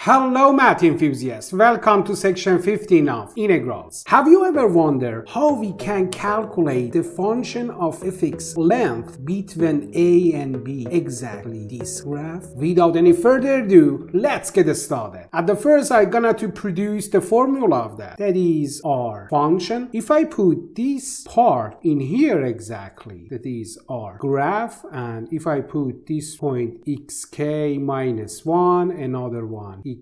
Hello math enthusiasts, welcome to section 15 of integrals. Have you ever wondered how we can calculate the function of fx length between a and b, exactly this graph? Without any further ado, let's get started. At the first I'm gonna to produce the formula of that is our function. If I put this part in here exactly, that is our graph, and if I put this point xk minus 1, another one xk,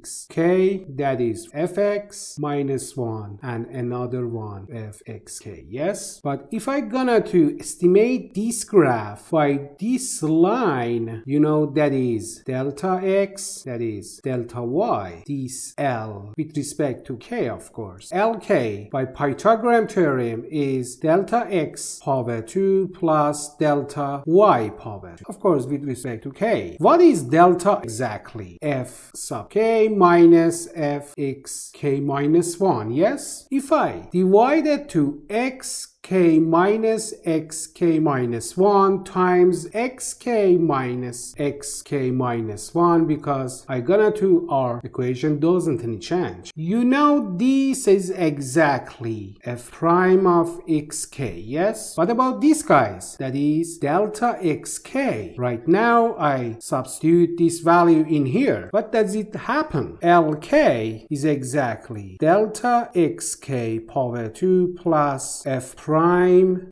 that is fx minus 1, and another one fxk, yes? But if I gonna to estimate this graph by this line, you know, that is delta x, that is delta y, this L with respect to k, of course. Lk by Pythagorean theorem is delta x power 2 plus delta y power 2, of course with respect to k. What is delta exactly? F sub k minus fx k minus 1, yes? If I divide it to x k minus xk minus 1 times xk minus xk minus 1, because I gonna to our equation doesn't any change. You know this is exactly f prime of xk, yes? What about this, guys? That is delta xk. Right now I substitute this value in here. What does it happen? Lk is exactly delta xk power 2 plus f prime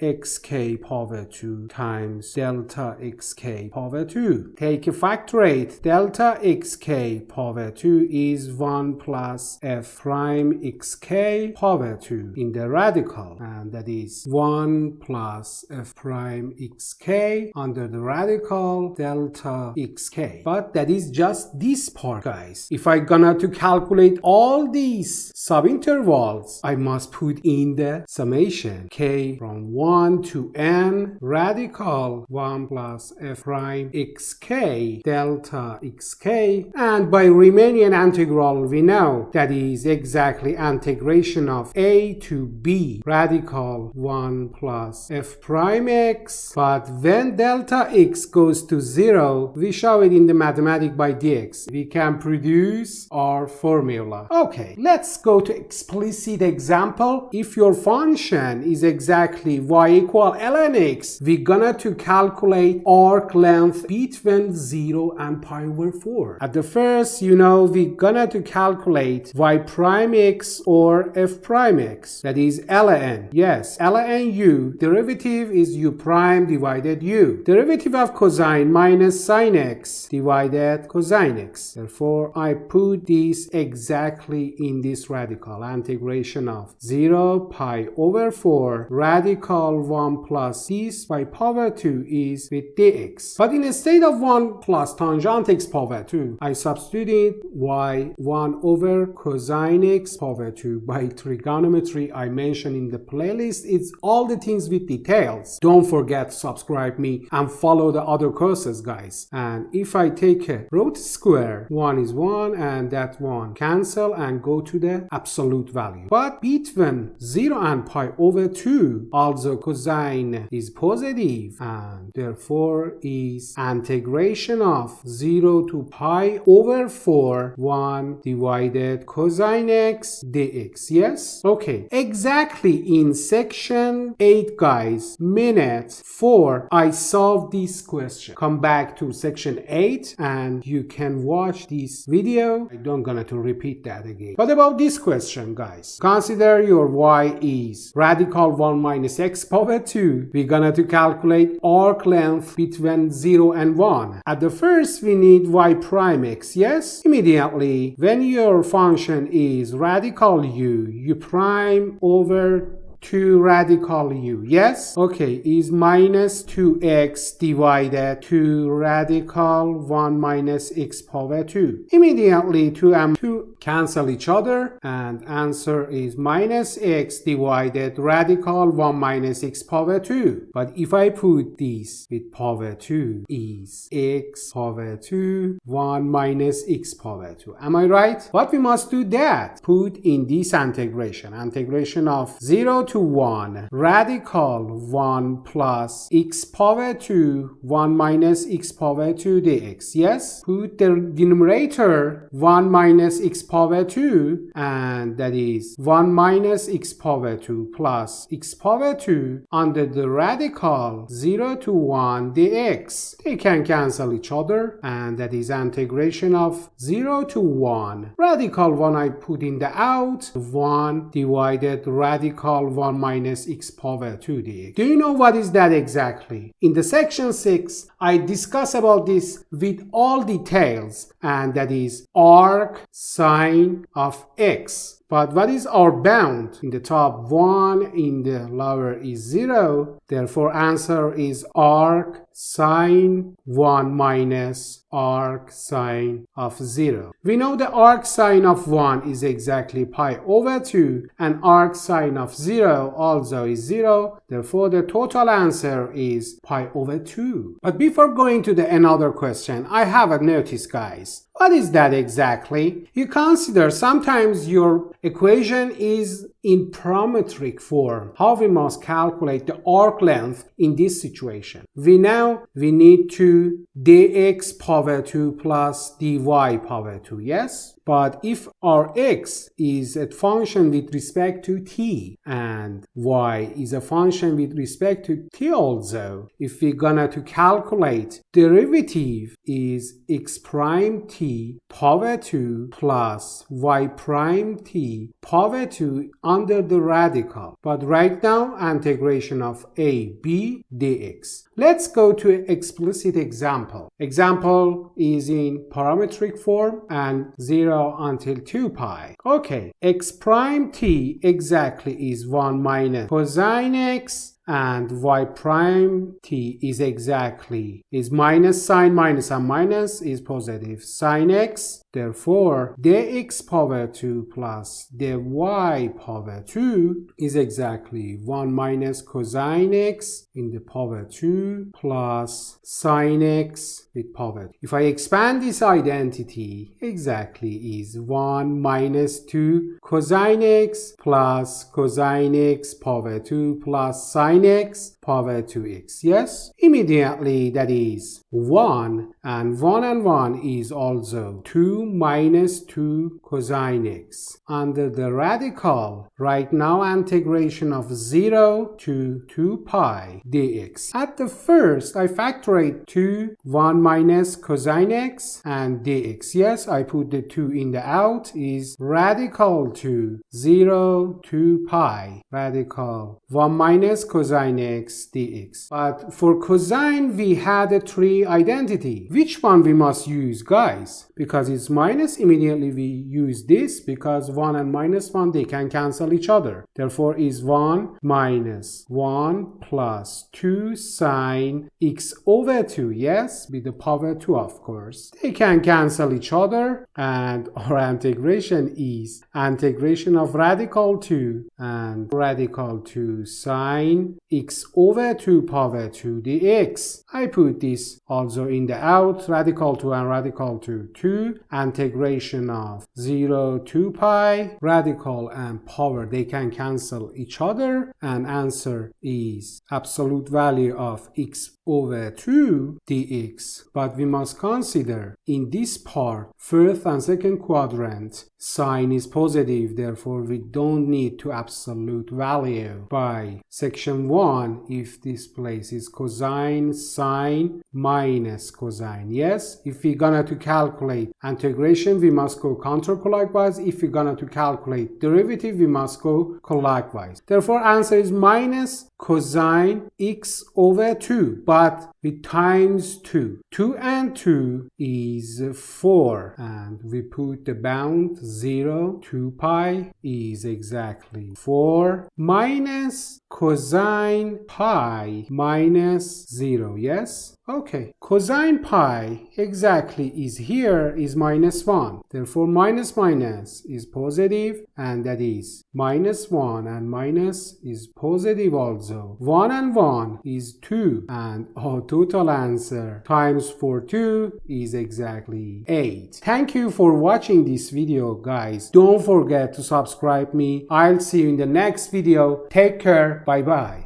xk power 2 times delta xk power 2. Take a factorate. Delta xk power 2 is 1 plus f prime xk power 2 in the radical, and that is 1 plus f prime xk under the radical delta xk. But that is just this part, guys. If I gonna to calculate all these subintervals, I must put in the summation k from 1 to n radical 1 plus f prime xk delta xk, and by Riemannian integral we know that is exactly integration of a to b radical 1 plus f prime x. But when delta x goes to 0, we show it in the mathematics by dx. We can produce our formula. Okay, let's go to explicit example. If your function is exactly y equal ln x, we're gonna to calculate arc length between 0 and pi over 4. At the first, you know, we're gonna to calculate y prime x or f prime x, that is ln. Yes, ln u, derivative is u prime divided u. Derivative of cosine minus sine x divided cosine x. Therefore, I put this exactly in this radical. Integration of 0 pi over 4 radical 1 plus this by power 2 is with dx. But instead of 1 plus tangent x power 2, I substituted y 1 over cosine x power 2 by trigonometry I mentioned in the playlist. It's all the things with details. Don't forget to subscribe me and follow the other courses, guys. And if I take a root square, 1 is 1 and that 1 cancel and go to the absolute value. But between 0 and pi over 2, also cosine is positive, and therefore is integration of 0 to pi over 4 1 divided cosine x dx, yes? Okay, exactly in section 8, guys, minute 4, I solved this question. Come back to section 8 and you can watch this video. I don't gonna to repeat that again. What about this question, guys? Consider your y is radical 1 minus x power 2. We're gonna to calculate arc length between 0 and 1. At the first, we need y prime x, yes? Immediately, when your function is radical u prime over 2 radical u, yes? Okay, is minus 2x divided 2 radical 1 minus x power 2. Immediately 2 and 2 cancel each other, and answer is minus x divided radical 1 minus x power 2. But if I put this with power 2 is x power 2 1 minus x power 2. Am I right? But we must do that. Put in this integration of 0 to 1, radical 1 plus x power 2, 1 minus x power 2 dx. Yes? Put the denominator 1 minus x power 2, and that is 1 minus x power 2 plus x power 2 under the radical 0 to 1 dx. They can cancel each other, and that is integration of 0 to 1. Radical 1 I put in the out, 1 divided radical 1 minus x power 2 dx. Do you know what is that exactly? In the section 6, I discuss about this with all details, and that is arc sine of x. But what is our bound? In the top 1, in the lower is 0. Therefore, answer is arc sine 1 minus arc sine of 0. We know the arc sine of 1 is exactly pi over 2, and arc sine of 0 also is 0. Therefore, the total answer is pi over 2. But before going to the another question, I have a notice, guys. What is that exactly? You consider sometimes your equation is in parametric form. How we must calculate the arc length in this situation? We know we need to dx power 2 plus dy power 2, yes? But if our x is a function with respect to t and y is a function with respect to t also, if we're gonna to calculate derivative is x prime t power 2 plus y prime t power 2 under the radical. But right now, integration of a b dx. Let's go to an explicit example. Example is in parametric form and 0 until 2 pi. Okay, x prime t exactly is 1 minus cosine x, and y prime t is exactly is minus sine minus and minus is positive sine x. Therefore, dx power 2 plus dy power 2 is exactly 1 minus cosine x in the power 2 plus sine x with power 2. If I expand this identity, exactly is 1 minus 2 cosine x plus cosine x power 2 plus sine x power 2x. Yes? Immediately that is 1 and 1 is also 2 minus 2 cosine x. Under the radical, right now integration of 0 to 2 pi dx. At the first, I factorate 2, 1 minus cosine x and dx. Yes, I put the 2 in the out is radical to 0 to pi. Radical 1 minus cosine x dx. But for cosine we had a 3 identity. Which one we must use, guys? Because it's minus, immediately we use this, because 1 and minus 1 they can cancel each other. Therefore is 1 minus 1 plus 2 sine x over 2. Yes, with the power 2 of course. They can cancel each other, and our integration is integration of radical 2 and radical 2 sine x over 2 power 2 dx. I put this also in the out, radical 2 and radical 2, 2, integration of 0 to pi, radical and power, they can cancel each other, and answer is absolute value of x over 2 dx. But we must consider in this part, first and second quadrant, sign is positive, therefore we don't need to absolute value. By section 1, if this place is cosine, sine, minus cosine. Yes, if we're gonna to calculate integration, we must go counterclockwise. If we're gonna to calculate derivative, we must go clockwise. Therefore, answer is minus cosine x over 2, but with times 2. 2 and 2 is 4, and we put the bound 0 to pi is exactly 4 minus cosine pi minus 0. Yes? Okay. Cosine pi exactly is here is minus 1. Therefore minus minus is positive, and that is minus 1 and minus is positive also. 1 and 1 is 2, and our total answer times 42 is exactly 8. Thank you for watching this video, guys. Don't forget to subscribe me. I'll see you in the next video. Take care. Bye bye.